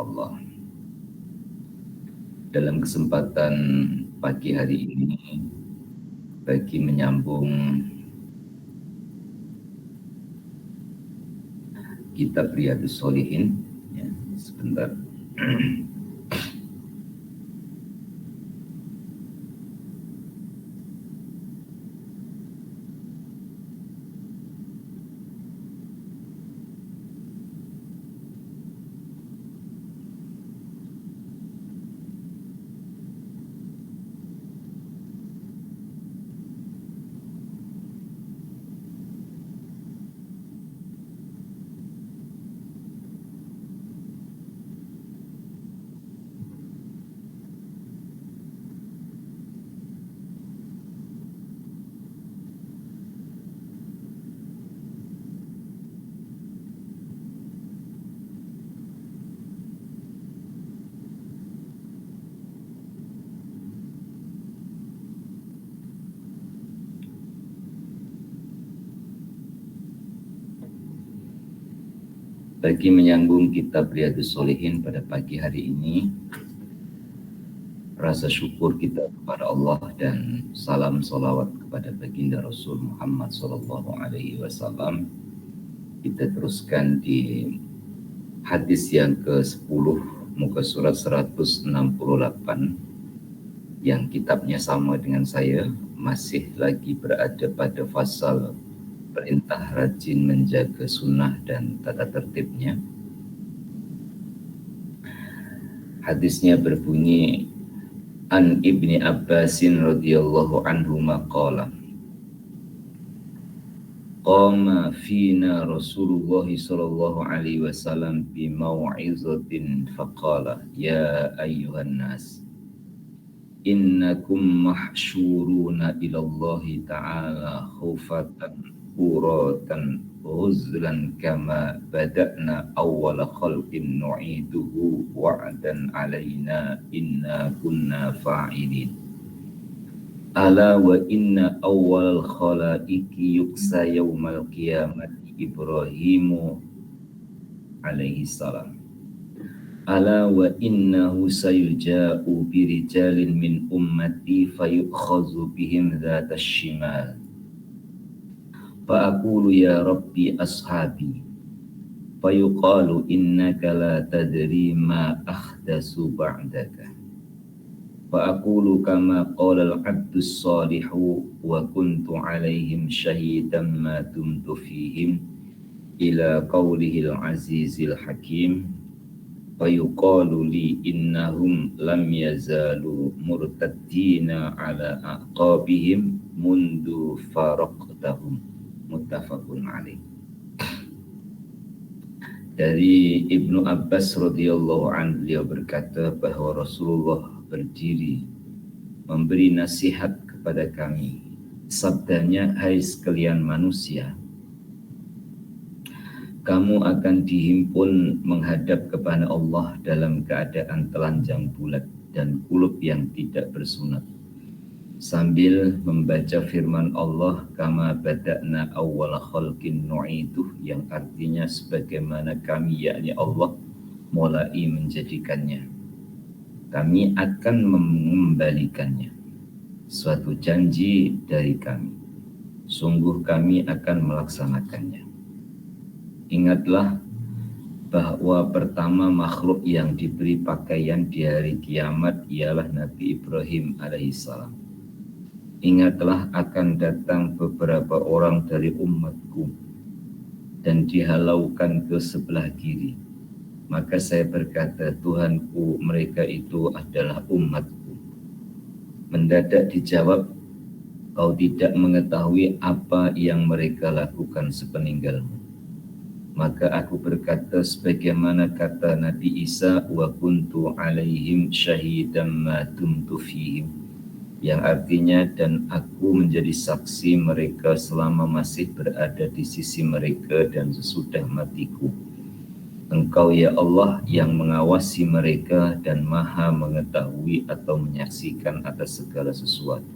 Allah. Dalam kesempatan pagi hari ini, bagi menyambung kitab Riyadhus Shalihin, ya, sebentar. Bagi menyambung kitab Riyadhus Shalihin pada pagi hari ini, rasa syukur kita kepada Allah dan salam salawat kepada baginda Rasul Muhammad SAW. Kita teruskan di hadis yang ke-10 muka surat 168 yang kitabnya sama dengan saya, masih lagi berada pada fasal perintah rajin menjaga sunnah dan tata tertibnya. Hadisnya berbunyi, An Ibni Abbasin radhiyallahu anhu maqala qama fina Rasulullah sallallahu alaihi wasallam bi mau'izatin faqala ya ayyuhan nas innakum mahsyuruna ila Allah ta'ala khufatan uratan uzlan kama bada'na awwala khalqin nu'iduhu wa'dan alaina inna kunna fa'ilin. Ala wa inna awwal khalaiqi yuksa yawmal qiyamati Ibrahimu alaihi salam. Ala wa innahu sayuja'u birijalin min ummati fayukhazu bihim dhata shimal. Fa'aqulu ya Rabbi ashabi fayuqalu innaka la tadri ma ahdasu ba'daka fa'aqulu kama qala al-'abdus salihu wa kuntu 'alaihim shahidan ma dumtu fihim ila qawlihi al-'azizil hakim fayuqalu li innahum lam yazalu murtaddina 'ala aqabihim mundu faraqtahum. Muttafaqun alaih. Dari Ibnu Abbas radhiyallahu anhu, beliau berkata bahwa Rasulullah berdiri memberi nasihat kepada kami. Sabdanya, hai sekalian manusia, kamu akan dihimpun menghadap kepada Allah dalam keadaan telanjang bulat dan kulub yang tidak bersunat, sambil membaca firman Allah kama bada'na awwala khalqin nu'iduh, yang artinya sebagaimana kami, yakni Allah, mulai menjadikannya, kami akan mengembalikannya. Suatu janji dari kami, sungguh kami akan melaksanakannya. Ingatlah bahwa pertama makhluk yang diberi pakaian di hari kiamat ialah Nabi Ibrahim alaihissalam. Ingatlah akan datang beberapa orang dari umatku dan dihalaukan ke sebelah kiri. Maka saya berkata, Tuhanku, mereka itu adalah umatku. Mendadak dijawab, kau tidak mengetahui apa yang mereka lakukan sepeninggalmu. Maka aku berkata sebagaimana kata Nabi Isa, wa kuntu alaihim syahidan ma dumtu fihim, yang artinya dan aku menjadi saksi mereka selama masih berada di sisi mereka dan sesudah matiku. Engkau ya Allah yang mengawasi mereka dan maha mengetahui atau menyaksikan atas segala sesuatu.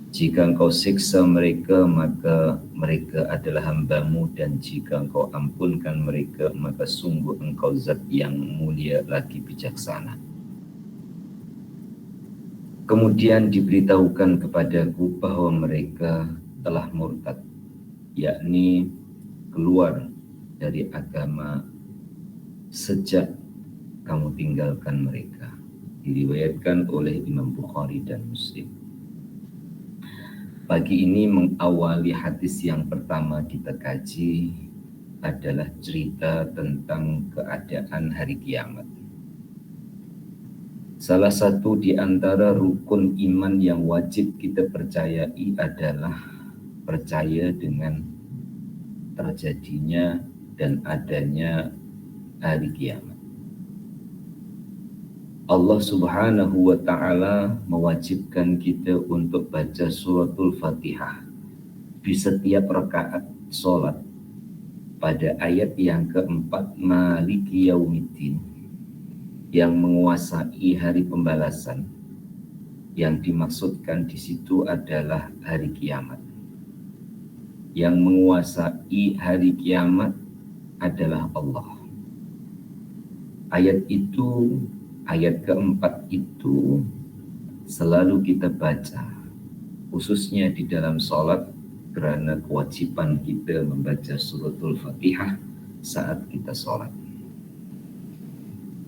Jika engkau siksa mereka, maka mereka adalah hamba-Mu, dan jika engkau ampunkan mereka, maka sungguh engkau zat yang mulia lagi bijaksana. Kemudian diberitahukan kepadaku bahwa mereka telah murtad, yakni keluar dari agama sejak kamu tinggalkan mereka. Diriwayatkan oleh Imam Bukhari dan Muslim. Pagi ini mengawali hadis yang pertama kita kaji adalah cerita tentang keadaan hari kiamat. Salah satu di antara rukun iman yang wajib kita percayai adalah percaya dengan terjadinya dan adanya hari kiamat. Allah Subhanahu wa Ta'ala mewajibkan kita untuk baca suratul Fatihah di setiap rakaat sholat pada ayat yang keempat, Maliki Yaumiddin, yang menguasai hari pembalasan. Yang dimaksudkan di situ adalah hari kiamat. Yang menguasai hari kiamat adalah Allah. Ayat keempat itu selalu kita baca, khususnya di dalam sholat, karena kewajiban kita membaca suratul Fatihah saat kita sholat.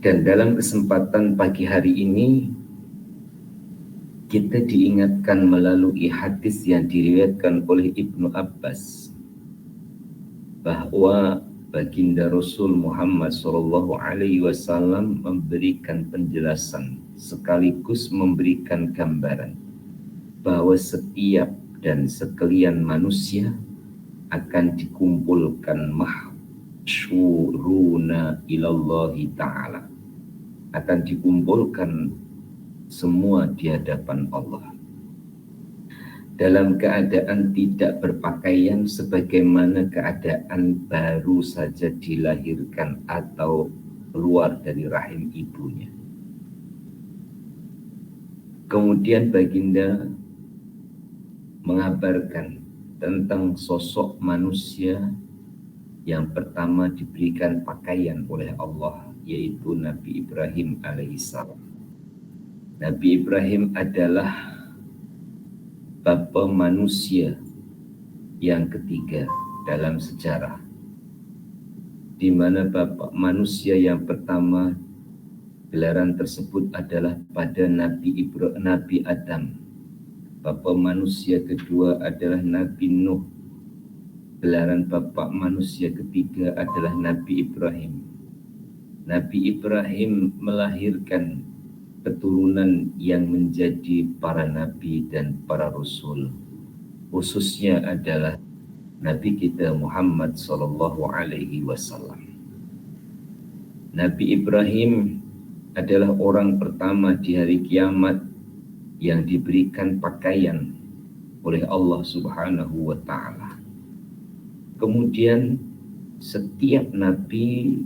Dan dalam kesempatan pagi hari ini, kita diingatkan melalui hadis yang diriwayatkan oleh Ibnu Abbas bahwa Baginda Rasul Muhammad SAW memberikan penjelasan sekaligus memberikan gambaran bahwa setiap dan sekalian manusia akan dikumpulkan mahsyuruna ilallahi ta'ala, akan dikumpulkan semua di hadapan Allah dalam keadaan tidak berpakaian, sebagaimana keadaan baru saja dilahirkan atau keluar dari rahim ibunya. Kemudian baginda mengabarkan tentang sosok manusia yang pertama diberikan pakaian oleh Allah, yaitu Nabi Ibrahim alaihissalam. Nabi Ibrahim adalah bapa manusia yang ketiga dalam sejarah, di mana bapa manusia yang pertama gelaran tersebut adalah pada Nabi Adam. Bapa manusia kedua adalah Nabi Nuh. Gelaran bapa manusia ketiga adalah Nabi Ibrahim. Nabi Ibrahim melahirkan keturunan yang menjadi para nabi dan para rasul, khususnya adalah Nabi kita Muhammad SAW. Nabi Ibrahim adalah orang pertama di hari kiamat yang diberikan pakaian oleh Allah Subhanahu wa Ta'ala. Kemudian setiap nabi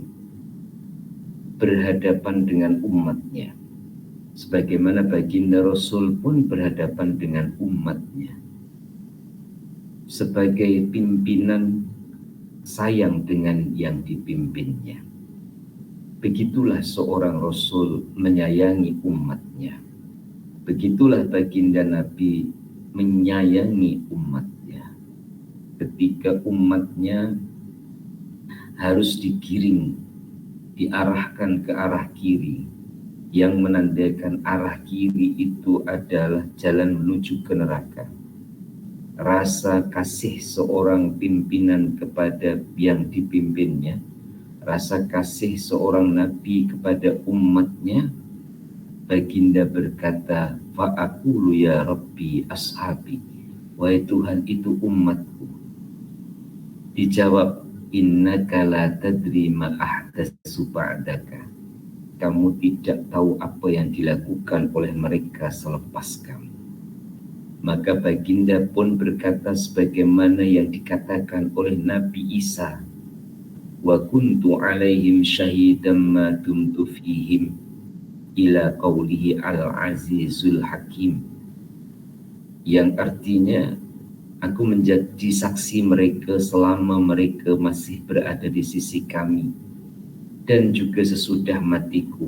berhadapan dengan umatnya, sebagaimana baginda Rasul pun berhadapan dengan umatnya. Sebagai pimpinan, sayang dengan yang dipimpinnya. Begitulah seorang Rasul menyayangi umatnya. Begitulah baginda Nabi menyayangi umatnya. Ketika umatnya harus digiring, diarahkan ke arah kiri, yang menandakan arah kiri itu adalah jalan menuju ke neraka. Rasa kasih seorang pimpinan kepada yang dipimpinnya, rasa kasih seorang nabi kepada umatnya, baginda berkata, fa'aqulu ya Rabbi ashabi, wahai Tuhan itu umatku. Dijawab, innaka la tadri ma ahdatsu ba'daka, kamu tidak tahu apa yang dilakukan oleh mereka selepas kamu. Maka baginda pun berkata sebagaimana yang dikatakan oleh Nabi Isa, wa kuntu alaihim syahidan ma dumtu fihim, ila qawlihi al-azizul hakim, yang artinya aku menjadi saksi mereka selama mereka masih berada di sisi kami dan juga sesudah matiku.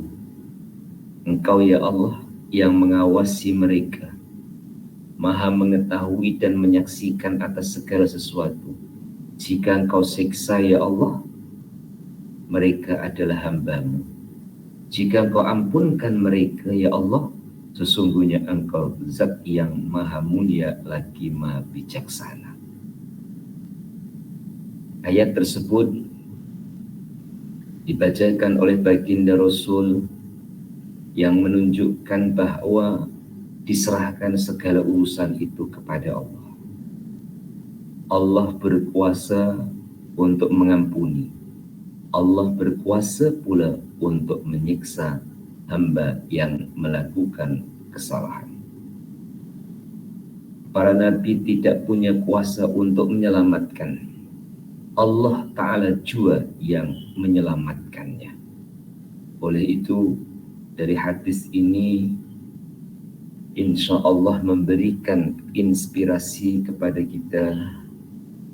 Engkau ya Allah yang mengawasi mereka, Maha mengetahui dan menyaksikan atas segala sesuatu. Jika Engkau siksa ya Allah, mereka adalah hamba-Mu. Jika Engkau ampunkan mereka ya Allah, sesungguhnya Engkau Zat yang maha mulia lagi maha bijaksana. Ayat tersebut dibacakan oleh baginda Rasul yang menunjukkan bahwa diserahkan segala urusan itu kepada Allah. Allah berkuasa untuk mengampuni. Allah berkuasa pula untuk menyiksa hamba yang melakukan kesalahan. Para nabi tidak punya kuasa untuk menyelamatkan. Allah Ta'ala jua yang menyelamatkannya. Oleh itu, dari hadis ini insya Allah memberikan inspirasi kepada kita,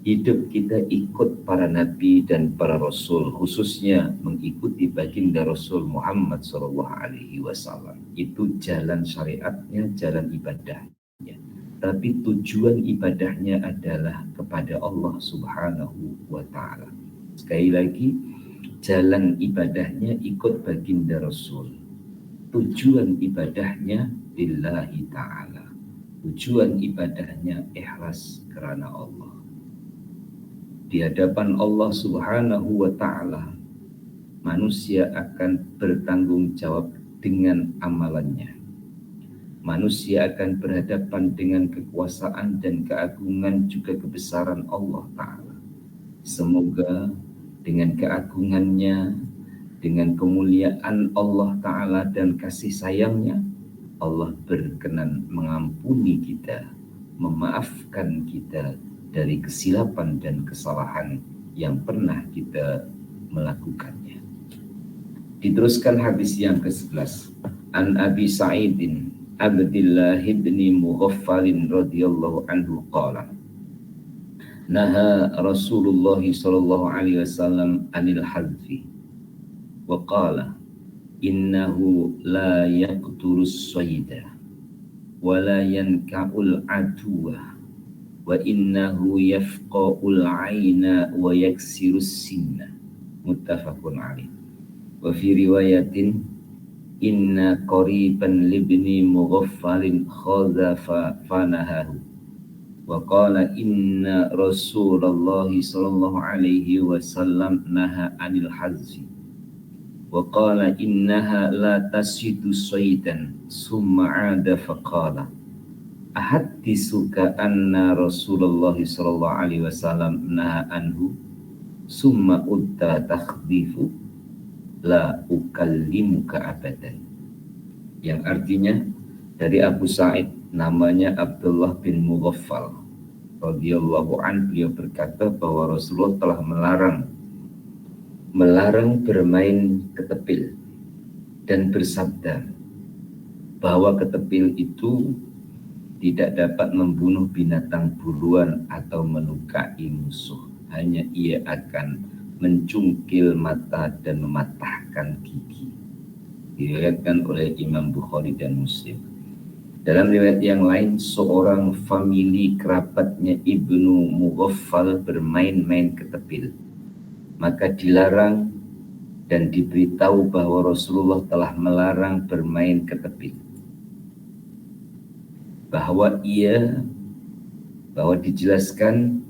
hidup kita ikut para nabi dan para rasul, khususnya mengikuti baginda Rasul Muhammad SAW. Itu jalan syariatnya, jalan ibadahnya. Tapi tujuan ibadahnya adalah kepada Allah Subhanahu wa Ta'ala. Sekali lagi, jalan ibadahnya ikut baginda Rasul. Tujuan ibadahnya lillahi ta'ala. Tujuan ibadahnya ikhlas karena Allah. Di hadapan Allah Subhanahu wa Ta'ala, manusia akan bertanggung jawab dengan amalannya. Manusia akan berhadapan dengan kekuasaan dan keagungan juga kebesaran Allah Ta'ala. Semoga dengan keagungannya, dengan kemuliaan Allah Ta'ala dan kasih sayangnya, Allah berkenan mengampuni kita, memaafkan kita dari kesilapan dan kesalahan yang pernah kita melakukannya. Diteruskan hadis yang ke-11. An Abi Sa'idin Abdillah ibn Mughaffalin radhiyallahu anhu qala naha Rasulullah sallallahu alaihi wasallam anil hadfi wa qala innahu la yaqtulus sayda wa la yanka'ul aduwa wa innahu yafqa'ul aina wa yaksirus sinna. Muttafaqun alaih. Wa fi riwayatin inna qariban libni Mughaffalin khadha fanahahu wa qala inna Rasulullah sallallahu alaihi wasallam naha anil hazfi wa qala innaha la tasidu saydan summa ada faqala ahaddisuka anna Rasulullah sallallahu alaihi wasallam naha anhu summa utta takhdifu la ukallimuka abadan. Yang artinya dari Abu Sa'id, namanya Abdullah bin Mughaffal radhiyallahu an, beliau berkata bahwa Rasulullah telah melarang bermain ketepil dan bersabda bahwa ketepil itu tidak dapat membunuh binatang buruan atau melukai musuh, hanya ia akan mencungkil mata dan mematahkan gigi. Diriwayatkan oleh Imam Bukhari dan Muslim. Dalam riwayat yang lain, seorang famili kerabatnya Ibnu Mughaffal bermain-main ketepil. Maka dilarang dan diberitahu bahwa Rasulullah telah melarang bermain ketepil. Bahwa dijelaskan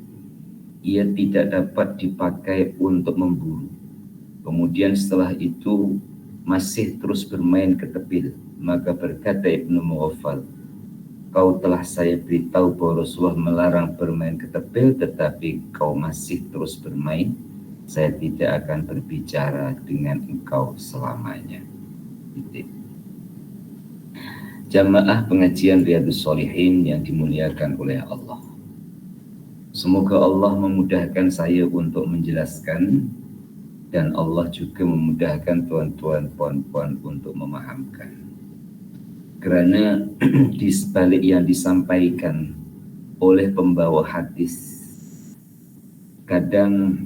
ia tidak dapat dipakai untuk memburu. Kemudian setelah itu masih terus bermain ketepil. Maka berkata Ibnu Mughaffal, kau telah saya beritahu bahwa Rasulullah melarang bermain ketepil, tetapi kau masih terus bermain. Saya tidak akan berbicara dengan engkau selamanya. Jamaah pengajian Riyadhus Shalihin yang dimuliakan oleh Allah. Semoga Allah memudahkan saya untuk menjelaskan dan Allah juga memudahkan tuan-tuan puan-puan untuk memahamkan. Karena di sebalik yang disampaikan oleh pembawa hadis, kadang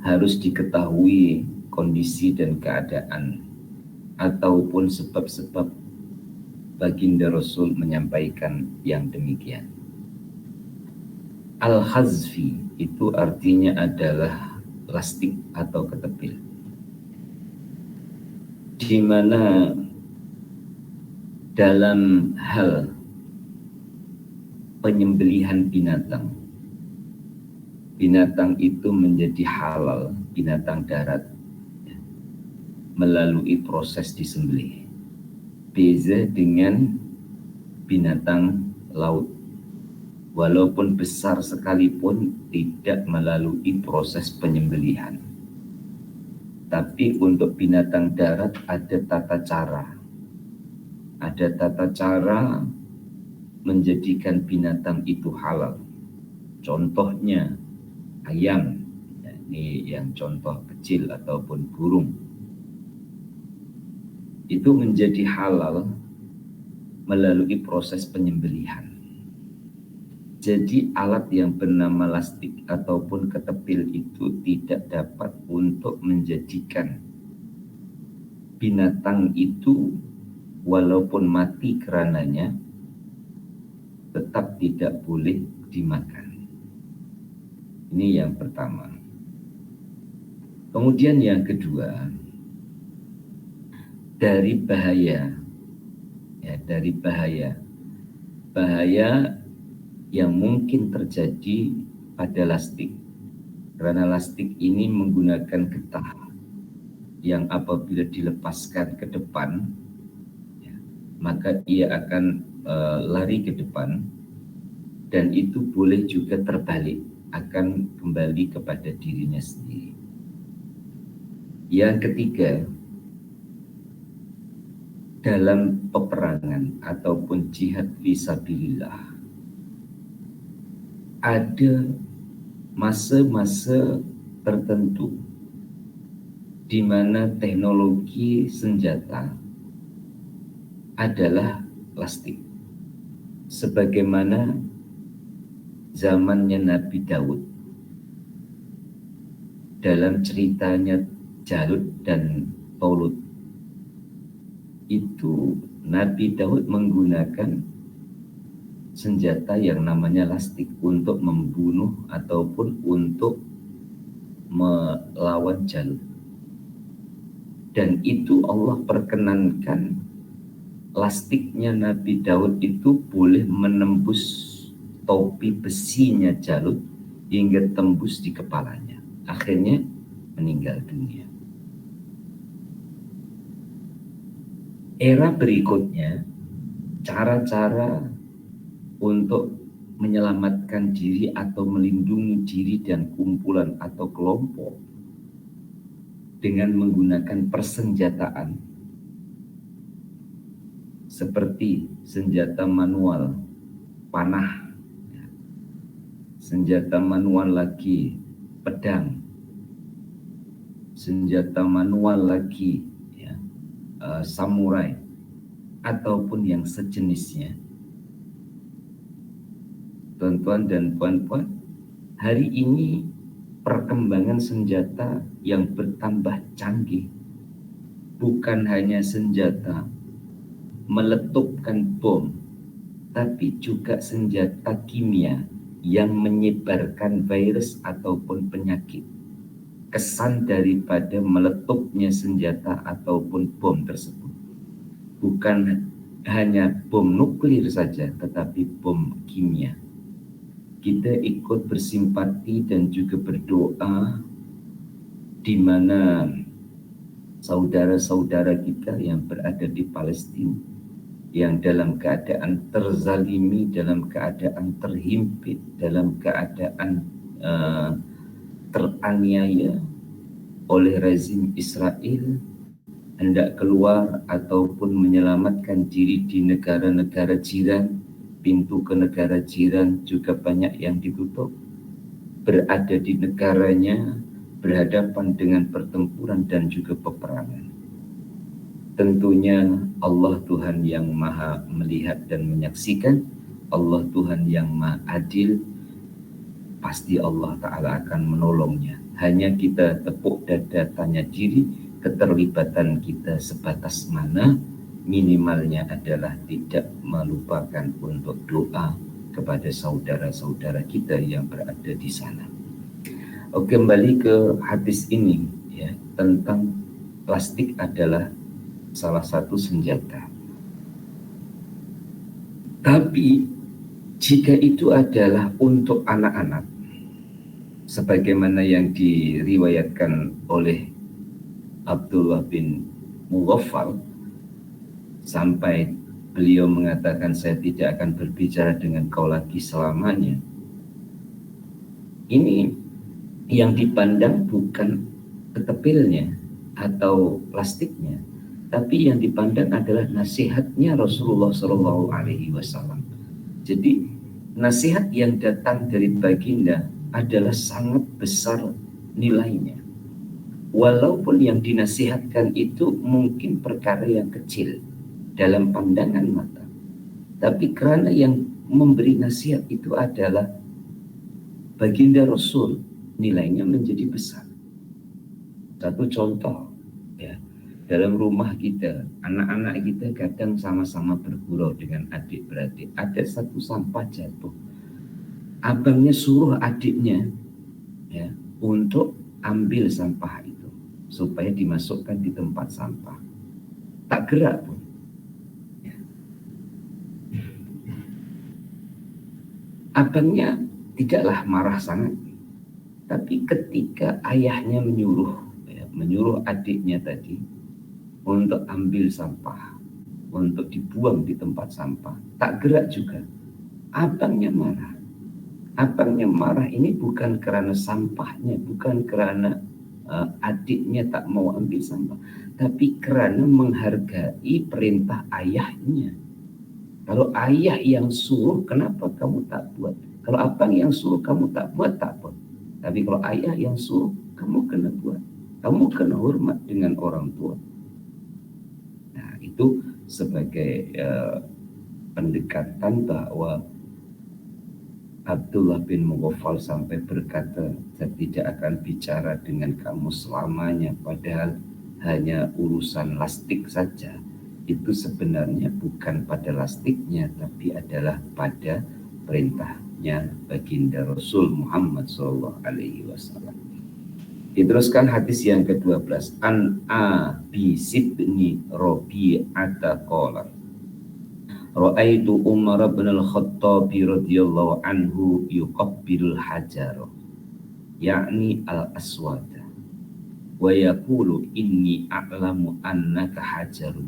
harus diketahui kondisi dan keadaan ataupun sebab-sebab baginda Rasul menyampaikan yang demikian. Al-hazfi itu artinya adalah lastik atau ketepil, di mana dalam hal penyembelihan binatang itu menjadi halal, binatang darat, melalui proses disembelih. Beza dengan binatang laut, walaupun besar sekalipun tidak melalui proses penyembelihan. Tapi untuk binatang darat ada tata cara. Ada tata cara menjadikan binatang itu halal. Contohnya ayam, ini yang contoh kecil, ataupun burung. Itu menjadi halal melalui proses penyembelihan. Jadi alat yang bernama lastik ataupun ketepil itu tidak dapat untuk menjadikan binatang itu walaupun mati karenanya tetap tidak boleh dimakan. Ini yang pertama. Kemudian yang kedua, dari bahaya, dari bahaya yang mungkin terjadi pada lastik, karena lastik ini menggunakan getah yang apabila dilepaskan ke depan, maka ia akan lari ke depan, dan itu boleh juga terbalik, akan kembali kepada dirinya sendiri. Yang ketiga, dalam peperangan ataupun jihad fisabilillah, ada masa-masa tertentu di mana teknologi senjata adalah plastik, sebagaimana zamannya Nabi Daud. Dalam ceritanya Jalut dan Taulut, itu Nabi Daud menggunakan senjata yang namanya lastik untuk membunuh ataupun untuk melawan Jalut. Dan itu Allah perkenankan lastiknya Nabi Daud itu boleh menembus topi besinya Jalut hingga tembus di kepalanya. Akhirnya meninggal dunia. Era berikutnya, cara-cara untuk menyelamatkan diri atau melindungi diri dan kumpulan atau kelompok dengan menggunakan persenjataan seperti senjata manual, panah, senjata manual lagi, pedang, senjata manual lagi, samurai, ataupun yang sejenisnya. Tuan-tuan dan puan-puan, hari ini perkembangan senjata yang bertambah canggih, bukan hanya senjata meletupkan bom, tapi juga senjata kimia yang menyebarkan virus ataupun penyakit. Kesan daripada meletupnya senjata ataupun bom tersebut bukan hanya bom nuklir saja, tetapi bom kimia. Kita ikut bersimpati dan juga berdoa di mana saudara-saudara kita yang berada di Palestina, yang dalam keadaan terzalimi, dalam keadaan terhimpit, dalam keadaan teraniaya oleh rezim Israel, hendak keluar ataupun menyelamatkan diri di negara-negara jiran. Pintu ke negara jiran juga banyak yang ditutup. Berada di negaranya berhadapan dengan pertempuran dan juga peperangan. Tentunya Allah Tuhan yang maha melihat dan menyaksikan, Allah Tuhan yang maha adil, pasti Allah Ta'ala akan menolongnya. Hanya kita tepuk dada tanya diri, keterlibatan kita sebatas mana. Minimalnya adalah tidak melupakan untuk doa kepada saudara-saudara kita yang berada di sana. Oke, kembali ke hadis ini ya, tentang plastik adalah salah satu senjata. Tapi jika itu adalah untuk anak-anak, sebagaimana yang diriwayatkan oleh Abdullah bin Mughaffal, sampai beliau mengatakan, saya tidak akan berbicara dengan kau lagi selamanya. Ini yang dipandang bukan ketepilnya atau plastiknya, tapi yang dipandang adalah nasihatnya Rasulullah Shallallahu Alaihi Wasallam. Jadi nasihat yang datang dari baginda adalah sangat besar nilainya. Walaupun yang dinasihatkan itu mungkin perkara yang kecil dalam pandangan mata, tapi karena yang memberi nasihat itu adalah baginda Rasul, nilainya menjadi besar. Satu contoh ya, dalam rumah kita, anak-anak kita kadang sama-sama bergurau dengan adik-beradik. Ada satu sampah jatuh, abangnya suruh adiknya ya untuk ambil sampah itu supaya dimasukkan di tempat sampah. Tak gerak pun. Ya. Abangnya tidaklah marah sangat, tapi ketika ayahnya menyuruh adiknya tadi untuk ambil sampah, untuk dibuang di tempat sampah, tak gerak juga. Abangnya marah. Abangnya marah ini bukan karena sampahnya, bukan karena adiknya tak mau ambil sampah, tapi karena menghargai perintah ayahnya. Kalau ayah yang suruh, kenapa kamu tak buat? Kalau abang yang suruh kamu tak buat, tak buat. Tapi kalau ayah yang suruh, kamu kena buat. Kamu kena hormat dengan orang tua. Nah, itu sebagai pendekatan bahwa Abdullah bin Mughaffal sampai berkata, saya tidak akan bicara dengan kamu selamanya, padahal hanya urusan lastik saja. Itu sebenarnya bukan pada lastiknya, tapi adalah pada perintahnya baginda Rasul Muhammad SAW. Diteruskan hadis yang ke-12. An Abi Sibni Rabi'ata qala Ra'aitu Umar bin al-Khattab radhiyallahu anhu yuqabbilul hajar, yakni al-aswada, wa yaqulu inni a'lamu annaka hajarun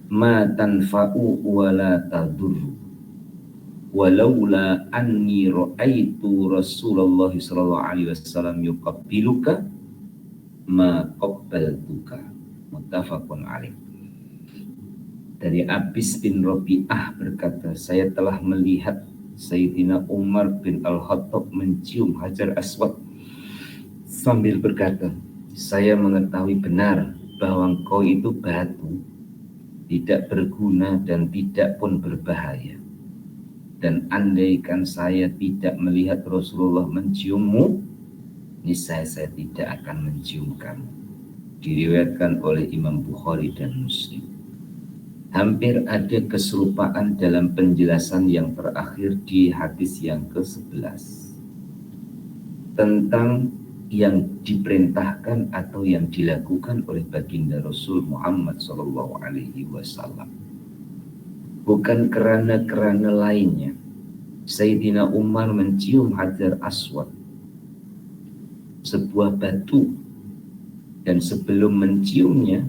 ma tanfa'u wa la tadurru walaula anni ra'aitu Rasulullah sallallahu alaihi wasallam yuqabbiluka ma qabbaltuka. Muttafaqun alaih. Dari Abis bin Rabi'ah berkata, saya telah melihat Sayyidina Umar bin Al-Khattab mencium Hajar Aswad sambil berkata, saya mengetahui benar bahwa engkau itu batu, tidak berguna dan tidak pun berbahaya. Dan andaikan saya tidak melihat Rasulullah menciummu, niscaya saya tidak akan mencium kamu. Diriwayatkan oleh Imam Bukhari dan Muslim. Hampir ada keserupaan dalam penjelasan yang terakhir di hadis yang ke-11 tentang yang diperintahkan atau yang dilakukan oleh baginda Rasul Muhammad SAW. Bukan kerana lainnya. Sayyidina Umar mencium Hajar Aswad, sebuah batu, dan sebelum menciumnya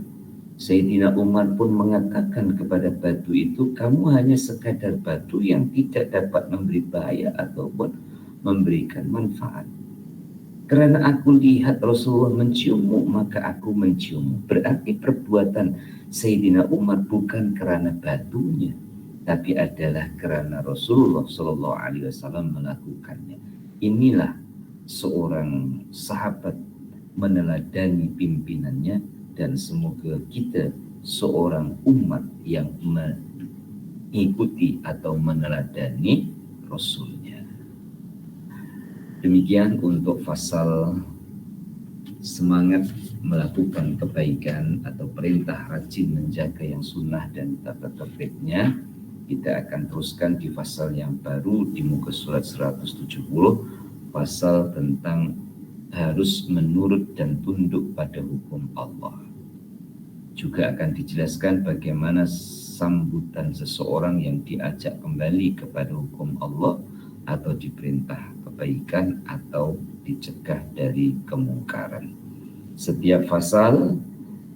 Sayyidina Umar pun mengatakan kepada batu itu, kamu hanya sekadar batu yang tidak dapat memberi bahaya ataupun memberikan manfaat. Karena aku lihat Rasulullah menciummu, maka aku menciummu. Berarti perbuatan Sayyidina Umar bukan karena batunya, tapi adalah karena Rasulullah SAW melakukannya. Inilah seorang sahabat meneladani pimpinannya dan semoga kita seorang umat yang mengikuti atau meneladani Rasulnya. Demikian untuk fasal semangat melakukan kebaikan atau perintah rajin menjaga yang sunnah dan tata tertibnya. Kita akan teruskan di fasal yang baru di muka surat 170, pasal tentang harus menurut dan tunduk pada hukum Allah. Juga akan dijelaskan bagaimana sambutan seseorang yang diajak kembali kepada hukum Allah atau diperintah kebaikan atau dicegah dari kemungkaran. Setiap fasal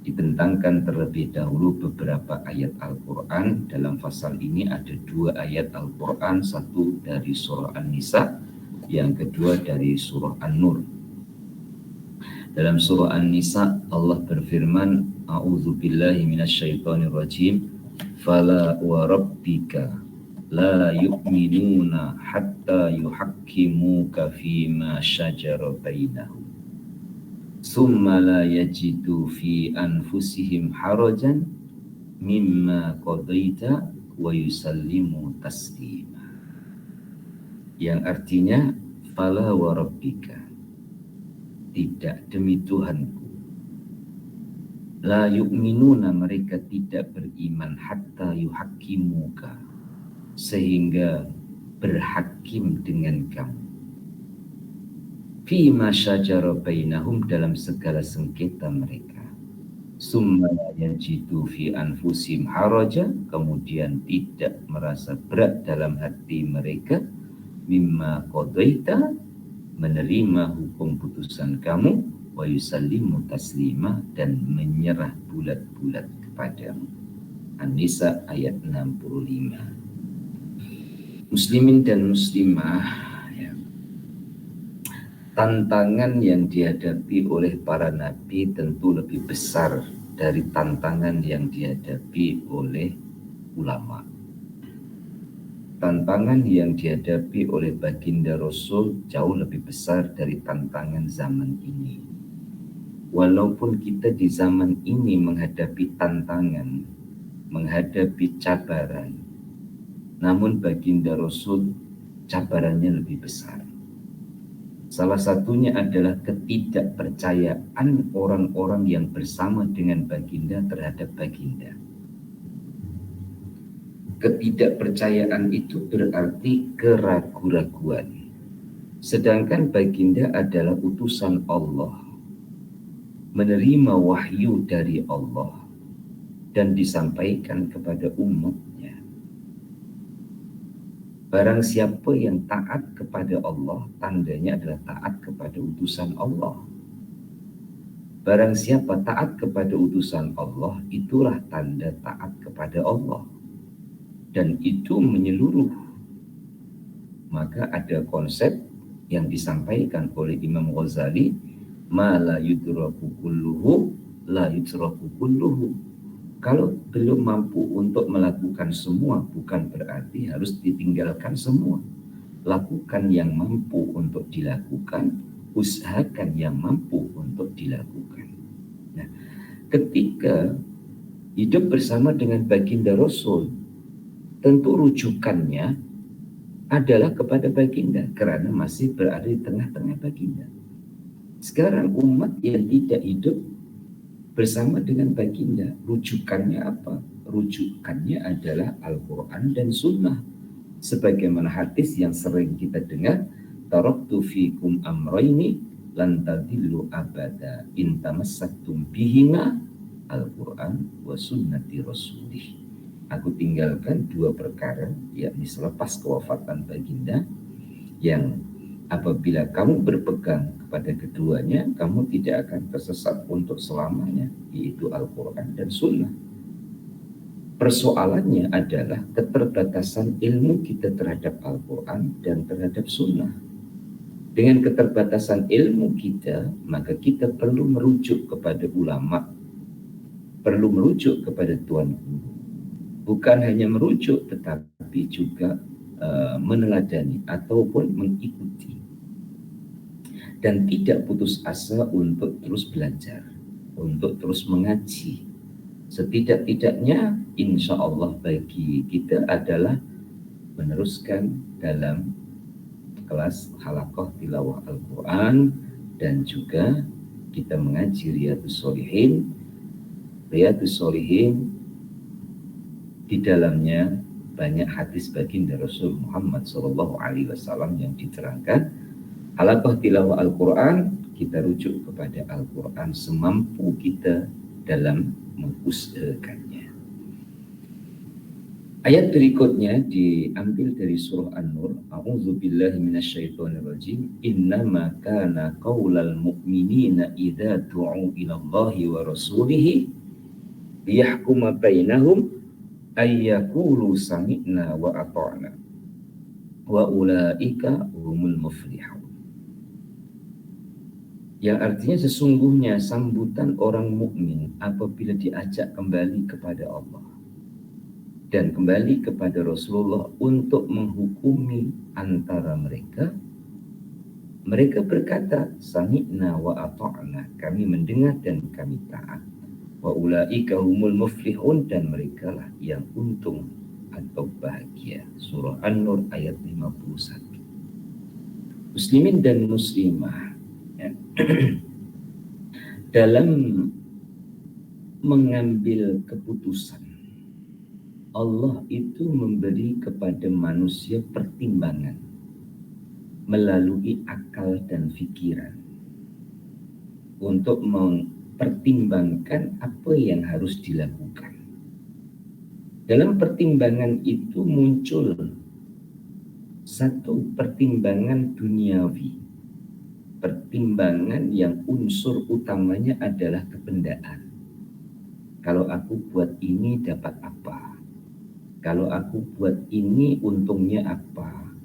dibentangkan terlebih dahulu beberapa ayat Al-Quran. Dalam fasal ini ada 2 ayat Al-Quran, satu dari surah An-Nisa, yang kedua dari surah An-Nur. Dalam surah An-Nisa Allah berfirman, A'udzu billahi minasyaitonir rajim, fala wa rabbika la yu'minuna hatta yuhakkimuka fima syajara bainahum summa la yajidu fi anfusihim harajan mimma qadaita wa yusallimu taslima. Yang artinya, fala wa rabbika, tidak demi Tuhanku, la yu'minuna, mereka tidak beriman, hatta yuhakkimuka, sehingga berhakim dengan kamu, fima syajara bainahum, dalam segala sengketa mereka, summa la yajidu fi anfusihim haraja, kemudian tidak merasa berat dalam hati mereka, mimma qadaita, menerima hukum putusan kamu, wa yusallimu taslima, dan menyerah bulat-bulat kepadamu. An-Nisa ayat 65. Muslimin dan muslimah, tantangan yang dihadapi oleh para nabi tentu lebih besar dari tantangan yang dihadapi oleh ulama. Tantangan yang dihadapi oleh baginda Rasul jauh lebih besar dari tantangan zaman ini. Walaupun kita di zaman ini menghadapi tantangan, menghadapi cabaran, namun baginda Rasul cabarannya lebih besar. Salah satunya adalah ketidakpercayaan orang-orang yang bersama dengan baginda terhadap baginda. Ketidakpercayaan itu berarti keraguan-raguan. Sedangkan baginda adalah utusan Allah, menerima wahyu dari Allah dan disampaikan kepada umatnya. Barang siapa yang taat kepada Allah, tandanya adalah taat kepada utusan Allah. Barang siapa taat kepada utusan Allah, itulah tanda taat kepada Allah. Dan itu menyeluruh. Maka ada konsep yang disampaikan oleh Imam Ghazali, ma la yudraku kulluhu, la yudraku kulluhu. Kalau belum mampu untuk melakukan semua, bukan berarti harus ditinggalkan semua. Lakukan yang mampu untuk dilakukan, usahakan yang mampu untuk dilakukan. Nah, ketika hidup bersama dengan baginda Rasul, tentu rujukannya adalah kepada baginda, karena masih berada di tengah-tengah baginda. Sekarang umat yang tidak hidup bersama dengan baginda, rujukannya apa? Rujukannya adalah Al-Quran dan Sunnah. Sebagaimana hadis yang sering kita dengar, taraktu fikum amrayni lan tadillu abada in tamassaktum bihima, Al-Quran wa sunnati rasulih. Aku tinggalkan 2 perkara, yakni selepas kewafatan baginda, yang apabila kamu berpegang kepada keduanya, kamu tidak akan tersesat untuk selamanya, yaitu Al-Quran dan Sunnah. Persoalannya adalah keterbatasan ilmu kita terhadap Al-Quran dan terhadap Sunnah. Dengan keterbatasan ilmu kita, maka kita perlu merujuk kepada ulama, perlu merujuk kepada Tuan Guru. Bukan hanya merujuk, tetapi juga meneladani ataupun mengikuti, dan tidak putus asa untuk terus belajar. untuk terus mengaji. Setidak-tidaknya insya Allah bagi kita adalah meneruskan dalam kelas halaqah tilawah Al-Quran, dan juga kita mengaji Riyadhus Shalihin. Riyadhus Shalihin di dalamnya banyak hadis baginda Rasul Muhammad SAW yang diterangkan. Halaqah tilawah Al-Quran, kita rujuk kepada Al-Quran semampu kita dalam mengusahakannya. Ayat berikutnya diambil dari surah An-Nur. A'udzubillahi minasyaitonirrajim. Innama kana qaulal mu'minina idza du'u ilallahi wa rasulihi liyahkuma bainahum ayyaqulu sami'na wa ata'na wa ulaika humul muflihun. Yang artinya sesungguhnya sambutan orang mukmin apabila diajak kembali kepada Allah dan kembali kepada Rasulullah untuk menghukumi antara mereka, mereka berkata, sami'na wa ata'na, kami mendengar dan kami taat. Wa ulaika humul muflihun, dan mereka lah yang untung atau bahagia. Surah An-Nur ayat 51. Muslimin dan muslimah, ya, dalam mengambil keputusan, Allah itu memberi kepada manusia pertimbangan melalui akal dan pikiran untuk mempertimbangkan apa yang harus dilakukan. Dalam pertimbangan itu muncul satu pertimbangan duniawi, pertimbangan yang unsur utamanya adalah kebendaan. Kalau aku buat ini dapat apa? Kalau aku buat ini untungnya apa?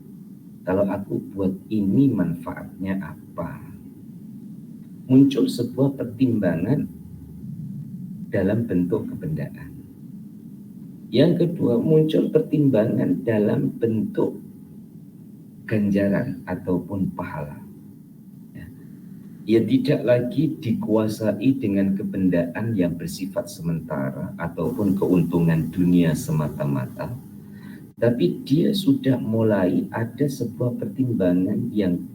Kalau aku buat ini manfaatnya apa? Muncul sebuah pertimbangan dalam bentuk kebendaan. Yang kedua, muncul pertimbangan dalam bentuk ganjaran ataupun pahala. Ia tidak lagi dikuasai dengan kebendaan yang bersifat sementara ataupun keuntungan dunia semata-mata, tapi dia sudah mulai ada sebuah pertimbangan yang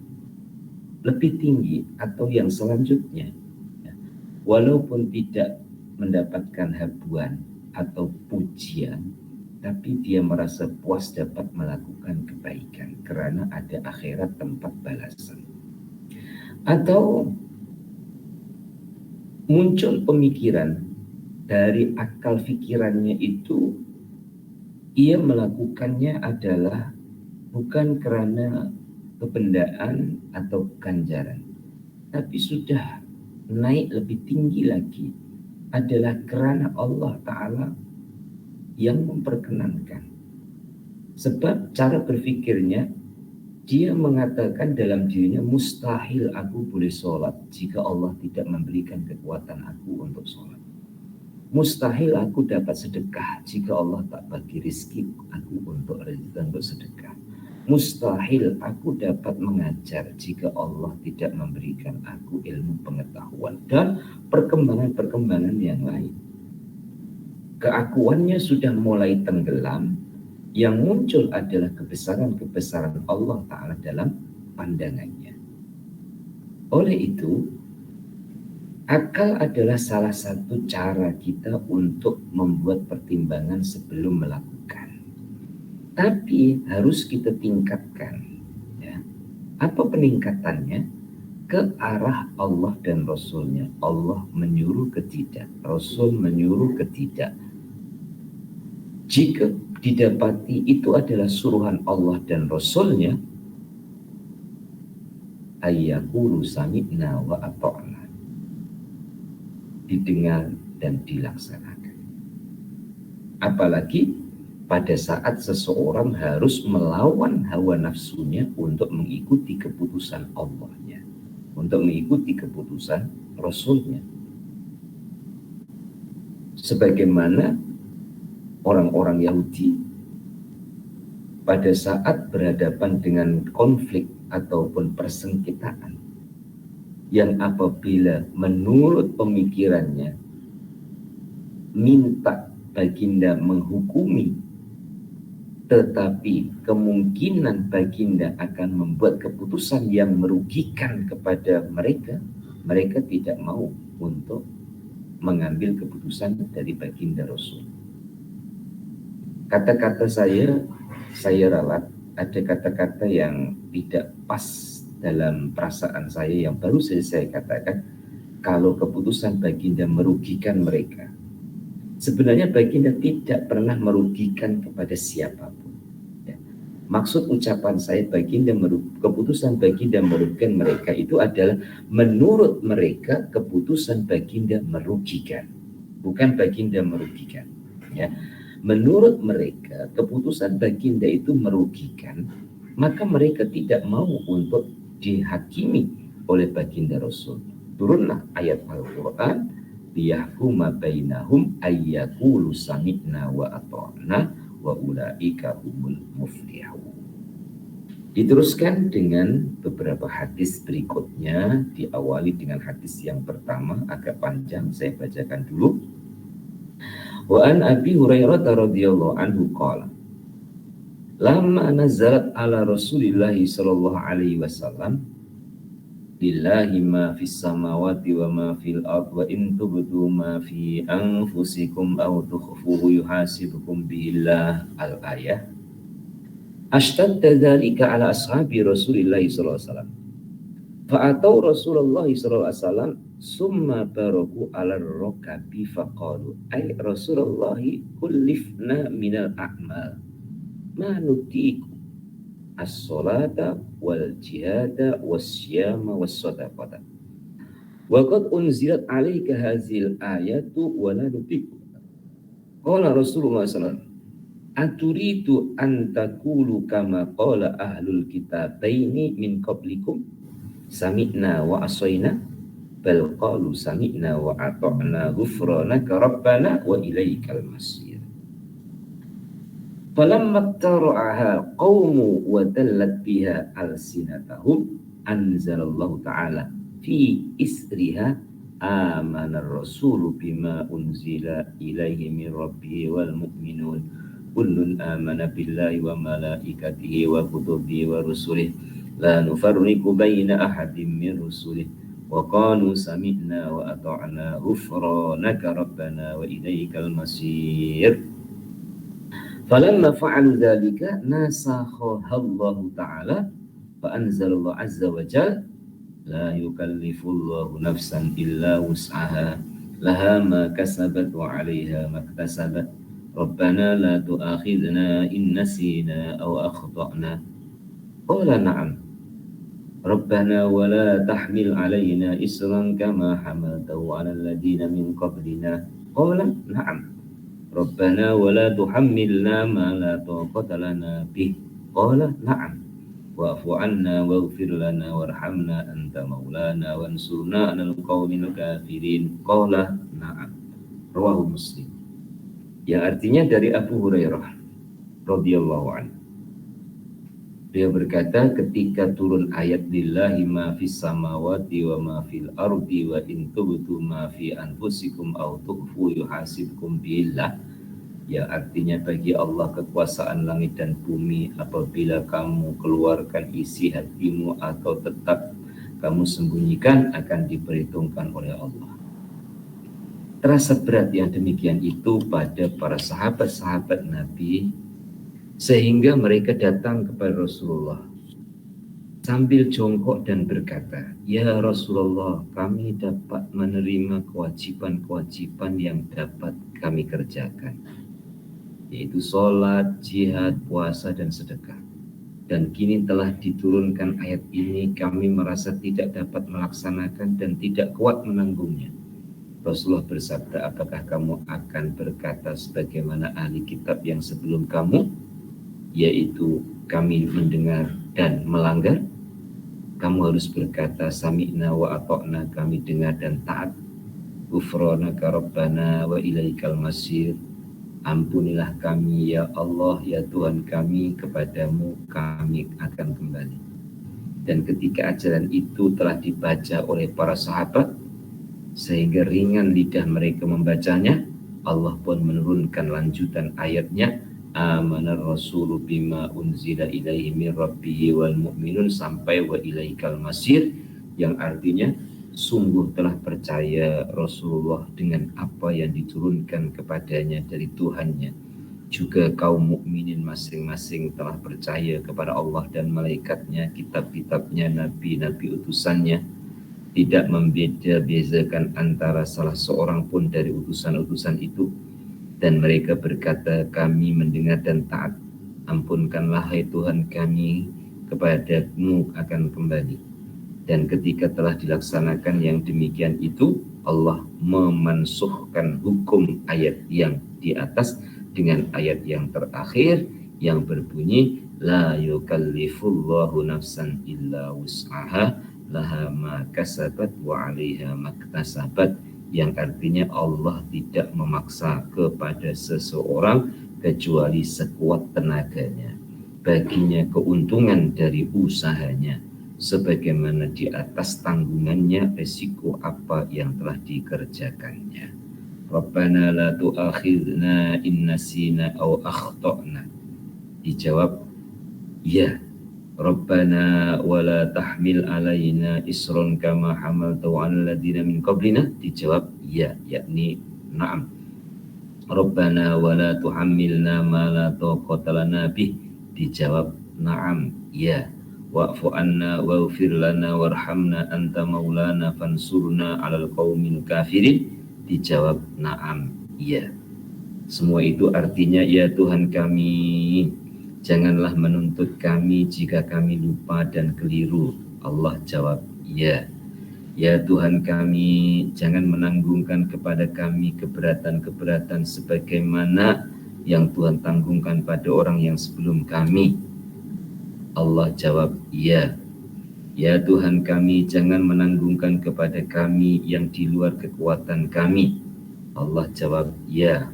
lebih tinggi atau yang selanjutnya. Walaupun tidak mendapatkan habuan atau pujian, tapi dia merasa puas dapat melakukan kebaikan karena ada akhirat tempat balasan. Atau muncul pemikiran dari akal pikirannya itu, ia melakukannya adalah bukan karena kebendaan atau ganjaran, tapi sudah naik lebih tinggi lagi adalah karena Allah Ta'ala yang memperkenankan. Sebab cara berpikirnya, dia mengatakan dalam dirinya, mustahil aku boleh sholat jika Allah tidak memberikan kekuatan aku untuk sholat. Mustahil aku dapat sedekah jika Allah tak bagi rezeki aku untuk sedekah. Mustahil aku dapat mengajar jika Allah tidak memberikan aku ilmu pengetahuan, dan perkembangan-perkembangan yang lain. Keakuannya sudah mulai tenggelam. Yang muncul adalah kebesaran-kebesaran Allah Ta'ala dalam pandangannya. Oleh itu, akal adalah salah satu cara kita untuk membuat pertimbangan sebelum melakukan. Tapi harus kita tingkatkan. Ya. Apa peningkatannya? Ke arah Allah dan Rasulnya. Allah menyuruh ke tidak, Rasul menyuruh ke tidak. Jika didapati itu adalah suruhan Allah dan Rasulnya, ayyaqulu sami'na wa ata'na, didengar dan dilaksanakan. Apalagi pada saat seseorang harus melawan hawa nafsunya untuk mengikuti keputusan Allahnya, untuk mengikuti keputusan Rasulnya. Sebagaimana orang-orang Yahudi pada saat berhadapan dengan konflik ataupun persengketaan, yang apabila menurut pemikirannya minta baginda menghukumi, tetapi kemungkinan baginda akan membuat keputusan yang merugikan kepada mereka, mereka tidak mau untuk mengambil keputusan dari baginda Rasul. Kata-kata saya ralat, ada kata-kata yang tidak pas dalam perasaan saya yang baru saja saya katakan, kalau keputusan baginda merugikan mereka. Sebenarnya baginda tidak pernah merugikan kepada siapapun. Ya. Maksud ucapan saya keputusan baginda merugikan mereka itu adalah menurut mereka keputusan baginda merugikan, bukan baginda merugikan. Ya. Menurut mereka keputusan baginda itu merugikan, maka mereka tidak mau untuk dihakimi oleh baginda Rasul. Turunlah ayat Al-Quran, liyahkuma bainahum ayyakulu sami'na wa ata'na wa ulaika humul muflihun. Diteruskan dengan beberapa hadis berikutnya, diawali dengan hadis yang pertama agak panjang, saya bacakan dulu. Wa an Abi Hurairah radhiyallahu anhu qala lamma nazalat ala Rasulillah sallallahu alaihi wasallam lillahi ma fis samawati wa ma fil ard wa in tubdu ma fi anfusikum aw tukhfuhu yuhasibukum billah al-ayah ashtadda dzalika ala ashabi Rasulillah sallallahu alaihi wasallam fa atau Rasulullah sallallahu alaihi wasallam summa baraku ala rokabi faqalu ay Rasulullah kullifna minal a'mal ma nutiku as-salata wal jihada was-siyama was-sadaqata wa qad unzilat 'alaika hazil ayatu wa la nutiku. Qala Rasulullah sallallahu alaihi wasallam aturidu an taqulu kama qala ahlul kitabaini min qablikum sami'na wa asaina bal qalu sami'na wa ata'na ghufranaka rabbana wa ilaikal masir. Falamma tara'aha qaumu wa dallat biha alsinatahum anzalallahu ta'ala fi isriha amana ar-rasulu bima unzila ilaihi min rabbihi wal mu'minun kullun amana billahi wa malaikatihi wa kutubihi wa rusulihi la nufarriqu baina ahadin min rusulihi wa qalu sami'na wa ata'na ghufranaka rabbana wa ilaikal masir. Falamma fa'alu dzalika nasakhahallahu ta'ala fa anzalallahu azza wa jalla la yukallifullahu nafsan illa wus'aha laha ma kasabat wa 'alaiha ma iktasabat rabbana la tu'akhidna in nasina aw akhtana qala na'am rabbana wa la tahmil 'alaina isran kama hamaltahu 'alal ladzina min qablina qala na'am Rabbana wa la tuhammilna ma la taqata lana bih qala na'am wa'fu 'anna waghfir lana warhamna anta maulana wansurna 'alal qaumil kafirin qala na'am. Rawahu Muslim. Yang artinya dari Abu Hurairah radhiyallahu anhu. Dia berkata ketika turun ayat lillahi ma fis samawati wa ma fil ardi wa in tubdu ma fi anfusikum aw tukhfu yuhasibkum billah, ya artinya bagi Allah kekuasaan langit dan bumi, apabila kamu keluarkan isi hatimu atau tetap kamu sembunyikan akan diperhitungkan oleh Allah. Terasa berat yang demikian itu pada para sahabat-sahabat Nabi, sehingga mereka datang kepada Rasulullah sambil jongkok dan berkata, "Ya Rasulullah, kami dapat menerima kewajiban-kewajiban yang dapat kami kerjakan, yaitu sholat, jihad, puasa, dan sedekah. Dan kini telah diturunkan ayat ini, kami merasa tidak dapat melaksanakan dan tidak kuat menanggungnya." Rasulullah bersabda, "Apakah kamu akan berkata sebagaimana ahli kitab yang sebelum kamu, yaitu kami mendengar dan melanggar? Kamu harus berkata sami'na wa ata'na, kami dengar dan taat. Ghufranaka rabbana wa ilaikal masir, ampunilah kami ya Allah ya Tuhan kami, kepadamu kami akan kembali." Dan ketika ajaran itu telah dibaca oleh para sahabat sehingga ringan lidah mereka membacanya, Allah pun menurunkan lanjutan ayatnya, amanar rasulu bima unzila ilaihi min rabbihi wal mu'minun sampai wa ilaikal masir, yang artinya sungguh telah percaya Rasulullah dengan apa yang diturunkan kepadanya dari Tuhannya. Juga kaum mukminin masing-masing telah percaya kepada Allah dan malaikatnya, kitab-kitabnya, nabi-nabi utusannya, tidak membeda-bedakan antara salah seorang pun dari utusan-utusan itu. Dan mereka berkata, kami mendengar dan taat. Ampunkanlah hai Tuhan kami, kepadamu akan kembali. Dan ketika telah dilaksanakan yang demikian itu, Allah memansuhkan hukum ayat yang di atas dengan ayat yang terakhir yang berbunyi la yukallifullahu nafsan illa wus'aha laha ma kasabat wa 'alaiha maktasabat, yang artinya Allah tidak memaksa kepada seseorang kecuali sekuat tenaganya, baginya keuntungan dari usahanya sebagaimana di atas tanggungannya resiko apa yang telah dikerjakannya. Rabbana la tu'akhidna in nasina aw akhtana. Dijawab ya. Rabbana wa la tahmil alaina isron kama hamaltu 'alal ladzina min qablina. Dijawab ya, yakni na'am. Rabbana wa la tuhammilna ma la taqata lana bih. Dijawab na'am, ya. Wa'fu anna waghfir lana warhamna anta maulana fansurna 'alal qaumil kafirin. Dijawab na'am, iya. Semua itu artinya, ya Tuhan kami, janganlah menuntut kami jika kami lupa dan keliru. Allah jawab, ya. Ya Tuhan kami, jangan menanggungkan kepada kami keberatan-keberatan sebagaimana yang Tuhan tanggungkan pada orang yang sebelum kami. Allah jawab, ya. Ya Tuhan kami, jangan menanggungkan kepada kami yang di luar kekuatan kami. Allah jawab, ya.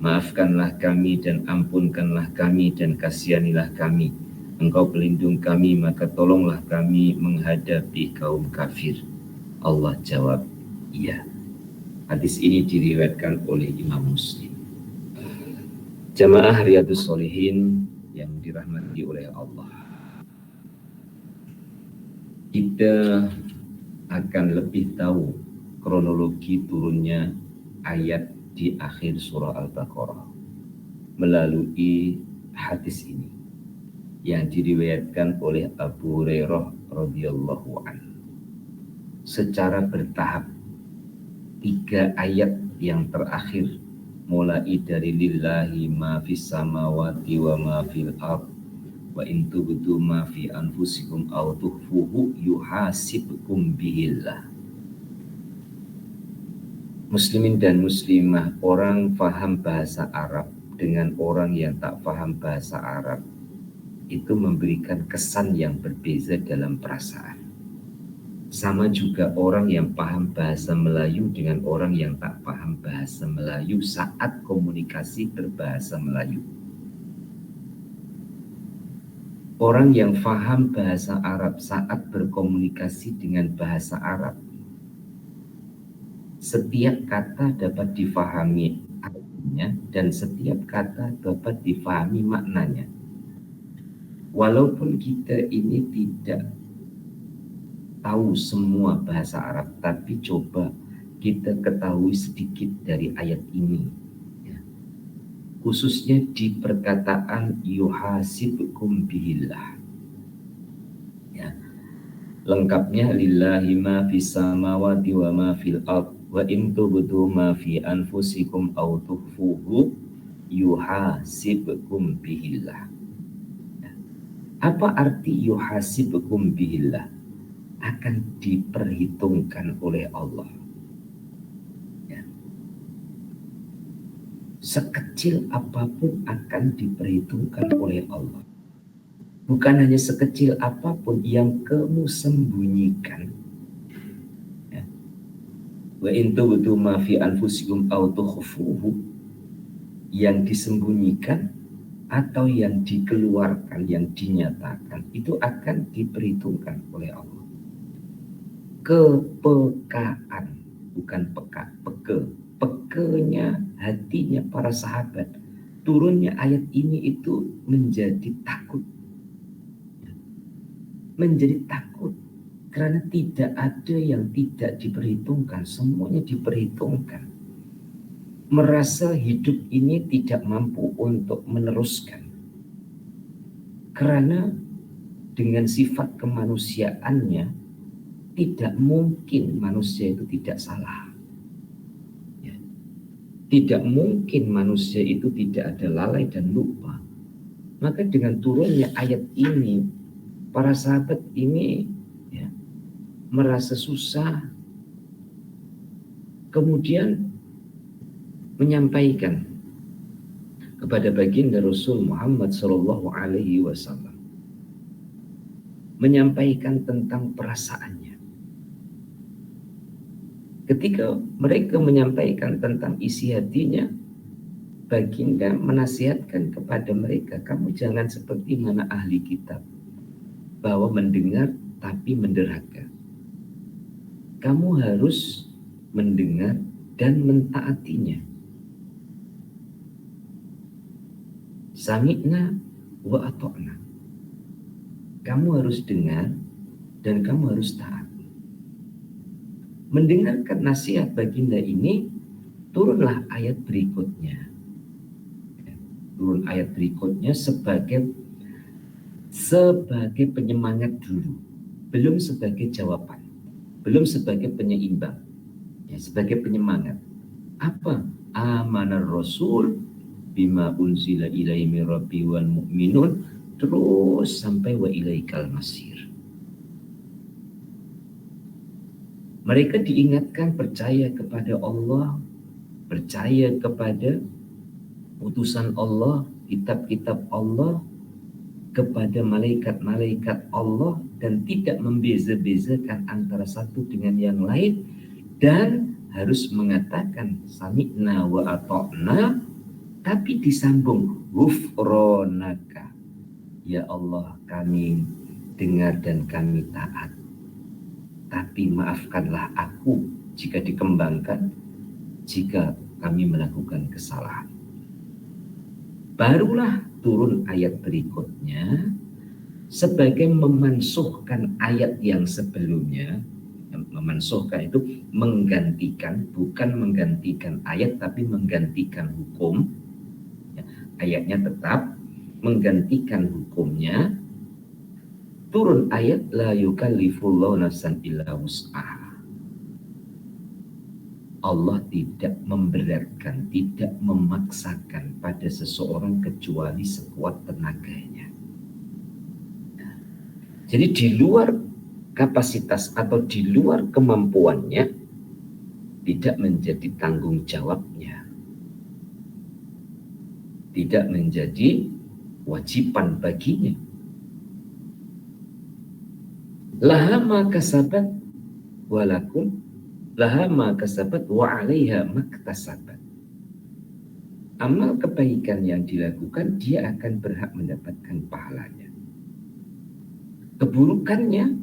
Maafkanlah kami dan ampunkanlah kami dan kasihanilah kami. Engkau pelindung kami, maka tolonglah kami menghadapi kaum kafir. Allah jawab, iya. Hadis ini diriwayatkan oleh Imam Muslim. Jamaah Riyadhus Shalihin yang dirahmati oleh Allah, kita akan lebih tahu kronologi turunnya ayat di akhir surah Al-Baqarah melalui hadis ini yang diriwayatkan oleh Abu Hurairah radhiyallahu anhu. Secara bertahap, 3 ayat yang terakhir mulai dari lillahi ma fis samawati wa ma fil ardh wa in tubdu ma fi anfusikum aw tukhfuhu yuhasibkum bihillah. Muslimin dan muslimah, orang paham bahasa Arab dengan orang yang tak paham bahasa Arab itu memberikan kesan yang berbeza dalam perasaan. Sama juga orang yang paham bahasa Melayu dengan orang yang tak paham bahasa Melayu saat komunikasi berbahasa Melayu. Orang yang paham bahasa Arab saat berkomunikasi dengan bahasa Arab, setiap kata dapat difahami artinya dan setiap kata dapat difahami maknanya. Walaupun kita ini tidak tahu semua bahasa Arab, tapi coba kita ketahui sedikit dari ayat ini. Khususnya di perkataan yuhasibkum bihillah. Ya. Lengkapnya lillahi ma fis samawati wa ma fil ardh wa in tubdu ma fi anfusikum aw tukhfuhu yuhasibkum bihillah. Ya. Apa arti yuhasibkum bihillah? Akan diperhitungkan oleh Allah. Sekecil apapun akan diperhitungkan oleh Allah. Bukan hanya sekecil apapun yang kamu sembunyikan. Wa in tubdu ma fi anfusikum aw tukhfuhu, yang disembunyikan atau yang dikeluarkan, yang dinyatakan, itu akan diperhitungkan oleh Allah. Kepekaan, bukan peka, pekenya hatinya para sahabat. Turunnya ayat ini itu menjadi takut. Menjadi takut. Karena tidak ada yang tidak diperhitungkan. Semuanya diperhitungkan. Merasa hidup ini tidak mampu untuk meneruskan. Karena dengan sifat kemanusiaannya, tidak mungkin manusia itu tidak salah. Tidak mungkin manusia itu tidak ada lalai dan lupa. Maka dengan turunnya ayat ini, para sahabat ini ya, merasa susah, kemudian menyampaikan kepada baginda Rasul Muhammad Shallallahu Alaihi Wasallam, menyampaikan tentang perasaannya. Ketika mereka menyampaikan tentang isi hatinya, baginda menasihatkan kepada mereka, kamu jangan seperti mana ahli kitab, bahwa mendengar tapi menderhaka. Kamu harus mendengar dan mentaatinya. Sami'na wa ata'na. Kamu harus dengar dan kamu harus taat. Mendengarkan nasihat baginda ini, turunlah ayat berikutnya. Turun ayat berikutnya sebagai penyemangat dulu, belum sebagai jawaban, belum sebagai penyeimbang, ya, sebagai penyemangat. Apa? Amanar Rasul bima unzila ilaihi min rabbi wal mu'minun, terus sampai wa ilaikal masir. Mereka diingatkan percaya kepada Allah, percaya kepada utusan Allah, kitab-kitab Allah, kepada malaikat-malaikat Allah, dan tidak membeza-bezakan antara satu dengan yang lain, dan harus mengatakan sami'na wa ata'na, tapi disambung ghufronaka, ya Allah kami dengar dan kami taat, tapi maafkanlah aku jika dikembangkan, jika kami melakukan kesalahan. Barulah turun ayat berikutnya sebagai memansuhkan ayat yang sebelumnya. Memansuhkan itu menggantikan, bukan menggantikan ayat tapi menggantikan hukum. Ayatnya tetap, menggantikan hukumnya. Turun ayat la yukallifullahu nafsan illa wus'aha. Allah tidak memberatkan, tidak memaksakan pada seseorang kecuali sekuat tenaganya. Jadi di luar kapasitas atau di luar kemampuannya, tidak menjadi tanggung jawabnya, tidak menjadi wajiban baginya. Laha ma kasabat walakum laha ma kasabat wa 'alaiha maktasabat. Amal kebaikan yang dilakukan, dia akan berhak mendapatkan pahalanya. Keburukannya,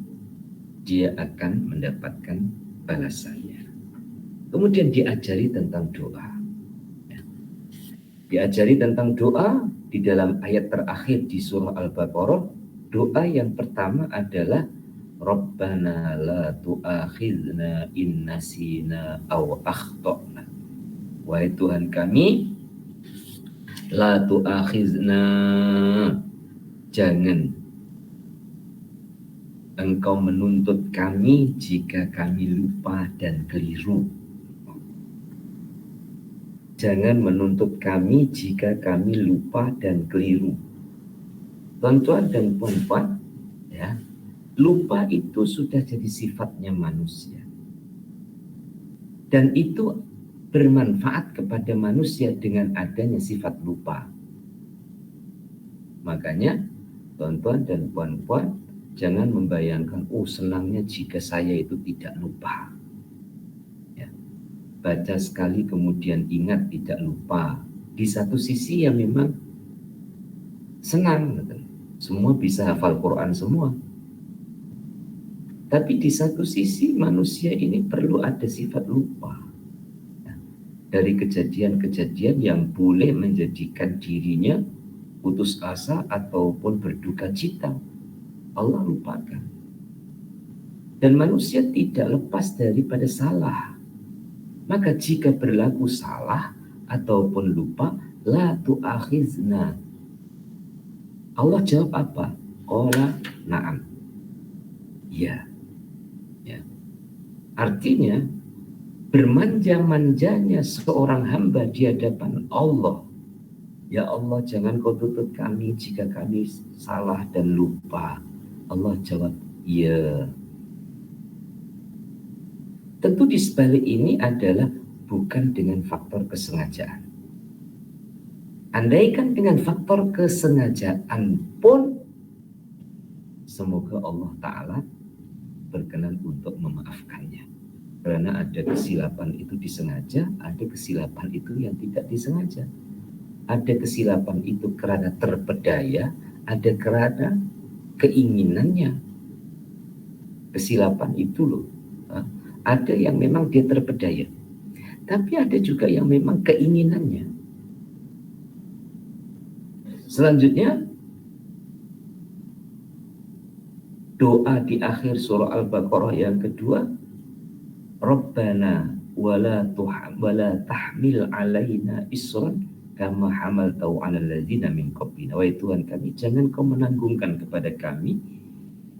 dia akan mendapatkan balasannya. Kemudian diajari tentang doa. Diajari tentang doa di dalam ayat terakhir di surah Al-Baqarah. Doa yang pertama adalah Rabbana la tu'akhidna in nasina aw akhtana. Wahai Tuhan kami, la tu'akhidna, jangan Engkau menuntut kami jika kami lupa dan keliru. Jangan menuntut kami jika kami lupa dan keliru. Tuan-tuan dan puan-puan, ya, lupa itu sudah jadi sifatnya manusia. Dan itu bermanfaat kepada manusia dengan adanya sifat lupa. Makanya, tuan-tuan dan puan-puan, jangan membayangkan, oh senangnya jika saya itu tidak lupa. Ya. Baca sekali kemudian ingat, tidak lupa. Di satu sisi ya memang senang, semua bisa hafal Quran semua. Tapi di satu sisi manusia ini perlu ada sifat lupa dari kejadian-kejadian yang boleh menjadikan dirinya putus asa ataupun berduka cita. Allah lupakan. Dan manusia tidak lepas daripada salah. Maka jika berlaku salah ataupun lupa, la tu'akhizna. Allah jawab apa? Qala na'am. Ya. Artinya, bermanja-manjanya seorang hamba di hadapan Allah. Ya Allah, jangan kau tuntut kami jika kami salah dan lupa. Allah jawab, ya. Tentu di sebalik ini adalah bukan dengan faktor kesengajaan. Andaikan dengan faktor kesengajaan pun, semoga Allah Ta'ala berkenan untuk memaafkannya. Karena ada kesilapan itu disengaja, ada kesilapan itu yang tidak disengaja. Ada kesilapan itu karena terpedaya, ada karena keinginannya. Kesilapan itu loh, ada yang memang dia terpedaya, tapi ada juga yang memang keinginannya. Selanjutnya, doa di akhir surah Al-Baqarah yang kedua, Rabbana wala tahmil alaina isran kama hamaltahu 'alal ladzina min qablina. Wahai Tuhan kami, jangan kau menanggungkan kepada kami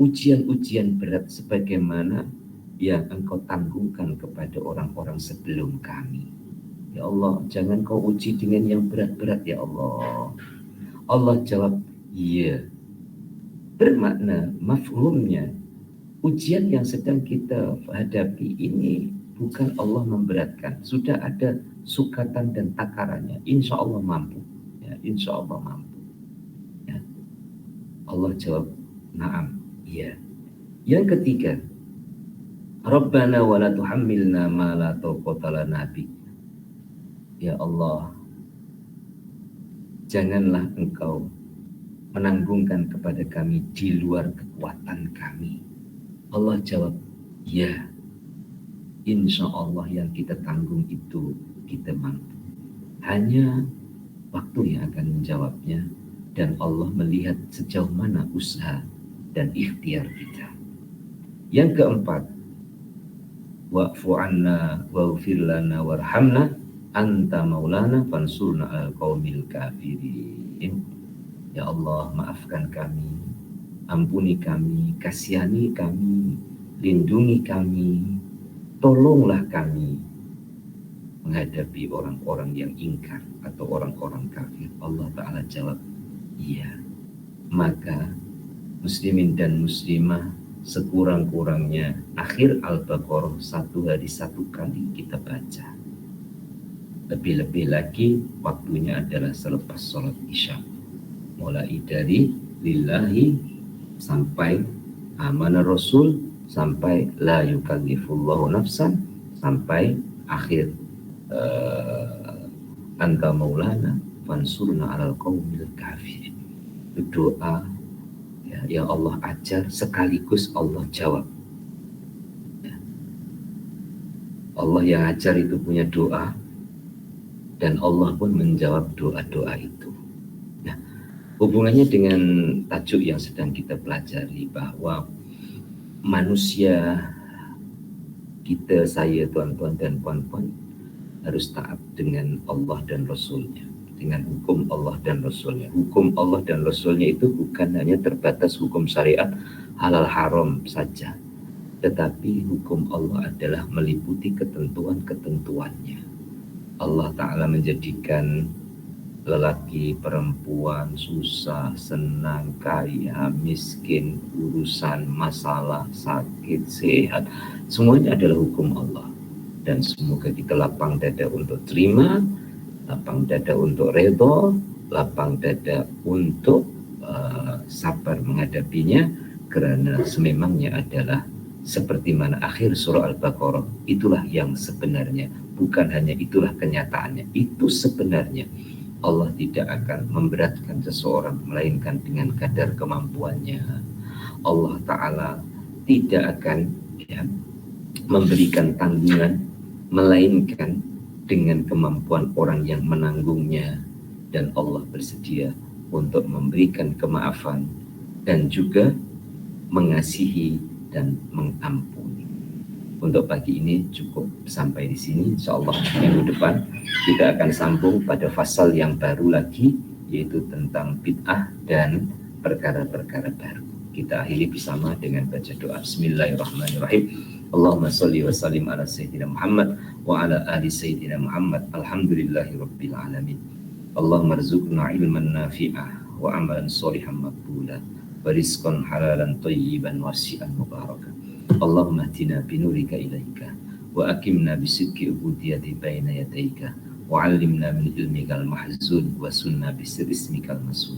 ujian-ujian berat sebagaimana yang engkau tanggungkan kepada orang-orang sebelum kami. Ya Allah, jangan kau uji dengan yang berat-berat ya Allah. Allah jawab, iya. Bermakna mafhumnya, ujian yang sedang kita hadapi ini bukan Allah memberatkan, sudah ada sukatan dan takarannya. Insya Allah mampu, ya, insya Allah mampu. Ya. Allah jawab, na'am, iya. Yang ketiga, Rabbana wa la tuhammilna ma la taqata lana bi. Ya Allah, janganlah engkau menanggungkan kepada kami di luar kekuatan kami. Allah jawab, ya, insya Allah yang kita tanggung itu kita mampu. Hanya waktu yang akan menjawabnya, dan Allah melihat sejauh mana usaha dan ikhtiar kita. Yang keempat, wa'fu anna waghfir lana warhamna anta maulana fansurna al qaumil kafirin. Ya Allah, maafkan kami, ampuni kami, kasihani kami, lindungi kami, tolonglah kami menghadapi orang-orang yang ingkar atau orang-orang kafir. Allah Ta'ala jawab, iya. Maka muslimin dan muslimah, sekurang-kurangnya akhir Al-Baqarah 1 hari 1 kali kita baca. Lebih-lebih lagi waktunya adalah selepas sholat isya. Mulai dari lillahi sampai amana rasul, sampai la yukallifullahu nafsan, sampai akhir anta maulana fansurna alal qaumil kafirin. Itu doa yang Allah ajar sekaligus Allah jawab. Allah yang ajar itu punya doa, dan Allah pun menjawab doa-doa itu. Nah, hubungannya dengan tajuk yang sedang kita pelajari, bahwa manusia, kita, saya, tuan-tuan dan puan-puan, harus taat dengan Allah dan Rasulnya, dengan hukum Allah dan Rasulnya. Hukum Allah dan Rasulnya itu bukan hanya terbatas hukum syariat halal haram saja, tetapi hukum Allah adalah meliputi ketentuan-ketentuannya. Allah Ta'ala menjadikan lelaki, perempuan, susah, senang, kaya, miskin, urusan, masalah, sakit, sehat, semuanya adalah hukum Allah. Dan semoga kita lapang dada untuk terima, lapang dada untuk redha, lapang dada untuk sabar menghadapinya, karena sememangnya adalah seperti mana akhir surah Al-Baqarah, itulah yang sebenarnya, bukan hanya itulah kenyataannya, itu sebenarnya. Allah tidak akan memberatkan seseorang melainkan dengan kadar kemampuannya. Allah Ta'ala tidak akan memberikan tanggungan melainkan dengan kemampuan orang yang menanggungnya, dan Allah bersedia untuk memberikan kemaafan dan juga mengasihi dan mengampuni. Untuk pagi ini cukup sampai di sini. Insyaallah minggu depan kita akan sambung pada fasal yang baru lagi, yaitu tentang bid'ah dan perkara-perkara baru. Kita akhiri bersama dengan baca doa. Bismillahirrahmanirrahim. Allahumma sholli wa sallim ala sayyidina Muhammad wa ala ali sayyidina Muhammad. Alhamdulillahi rabbil alamin. Allahumma rzuqna ilman nafi'ah wa amalan sholihan maqbula wa rizqan halalan thayyiban wasi'an mubarakan. Allahumma hdina binurika ilaika wa akimna bisidqi ubudiyati baina yadaika wa 'allimna min ilmikal mahzun wa sunna bisir ismikal masun.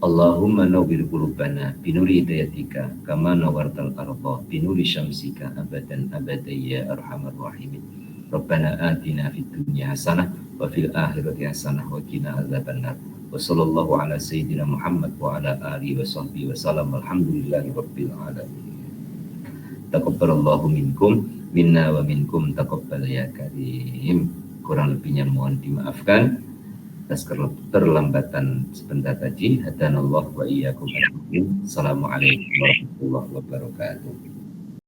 Allahumma nawwir qulubana binuri hidayatika kama nawartal arda binuri syamsika abadan abadan ya arhamar rahimin. Rabbana atina fid dunya hasanah wa fil akhirati hasanah wa qina adzabannar. Wa sallallahu ala sayyidina Muhammad wa ala alihi wa sahbihi wa sallam. Alhamdulillahi rabbil alamin. Taqabbalallahu minkum minna wa minkum taqabbal ya karim. Kurang lebihnya mohon dimaafkan atas keterlambatan sebentar tadi. Hadanallahu wa iyyakum ajmain. Assalamualaikum warahmatullahi wabarakatuh.